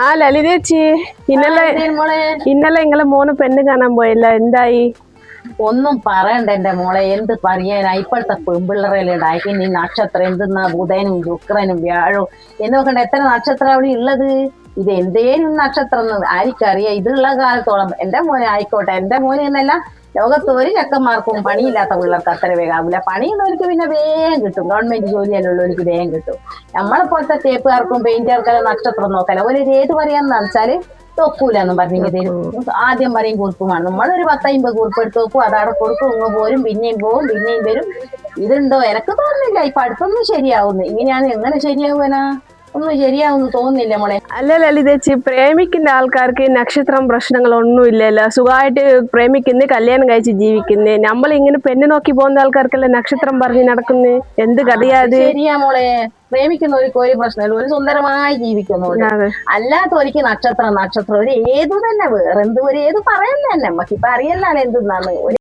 ആ ലളിതേച്ചി, ഇന്നലെ നിങ്ങളെ മോന് പെണ്ണ് കാണാൻ പോയല്ല, എന്തായി? ഒന്നും പറയണ്ട എന്റെ മോളെ, എന്ത് പറയാനാ ഇപ്പോഴത്തെ പെൺപിള്ളറെല്ലാം ഉണ്ടാക്കി. നീ നക്ഷത്രം എന്തെന്നാ ബുധനും ശുക്രനും വ്യാഴവും എന്ന് നോക്കണ്ട, എത്ര നക്ഷത്രം അവിടെ ഉള്ളത്. ഇത് എന്തേലും നക്ഷത്രം ആർക്കറിയാം. ഇതുള്ള കാലത്തോളം എന്റെ മോനെ ആയിക്കോട്ടെ, എന്റെ മോനെ എന്നല്ല, ലോകത്ത് ഒരു ചക്കന്മാർക്കും പണിയില്ലാത്ത പിള്ളേർക്ക് അത്ര വേഗാവില്ല. പണിയുള്ളവർക്ക് പിന്നെ വേഗം കിട്ടും, ഗവൺമെന്റ് ജോലിയല്ലുള്ളവർക്ക് വേഗം കിട്ടും. നമ്മളെ പോലത്തെ തേപ്പുകാർക്കും പെയിന്റുകാർക്കെല്ലാം നക്ഷത്രം നോക്കല. ഒരു ഏത് പറയാന്ന് വെച്ചാല് തൊക്കൂലെന്നും പറഞ്ഞു തരും. ആദ്യം പറയും കുറിപ്പുമാണ്. നമ്മളൊരു 10-50 കുറിപ്പ് എടുത്ത് നോക്കും, അതവിടെ കൊടുക്കും, ഇങ്ങ് പോരും, പിന്നെയും പോവും, പിന്നെയും വരും. ഇതുണ്ടോ? എനക്ക് തോന്നുന്നില്ല ഇപ്പൊ അടുത്തൊന്നും ശരിയാവുന്നു. ഇങ്ങനെയാണ് എങ്ങനെ ശരിയാവുവനാ? ഒന്നും ശരിയാവുന്നു തോന്നുന്നില്ല മോളെ. അല്ല ലളിതേച്ചി, പ്രേമിക്കുന്ന ആൾക്കാർക്ക് നക്ഷത്രം പ്രശ്നങ്ങളൊന്നും ഇല്ലല്ലോ. സുഖമായിട്ട് പ്രേമിക്കുന്ന, കല്യാണം കഴിച്ച് ജീവിക്കുന്നേ. നമ്മൾ ഇങ്ങനെ പെണ്ണ് നോക്കി പോകുന്ന ആൾക്കാർക്കല്ലേ നക്ഷത്രം പറഞ്ഞ് നടക്കുന്നേ. എന്ത് കഥയാത്? ശരിയാ മോളെ, പ്രേമിക്കുന്നവർക്ക് ഒരു പ്രശ്നമില്ല, ഒരു സുന്ദരമായി ജീവിക്കുന്നുണ്ട്. അല്ലാത്തവർക്ക് നക്ഷത്രം ഒരു ഏതു തന്നെ വേറെ എന്ത് ഒരു ഏത് പറയല്ലേ, നമ്മക്കിപ്പൊ അറിയല്ലോ എന്തെന്നാണ്.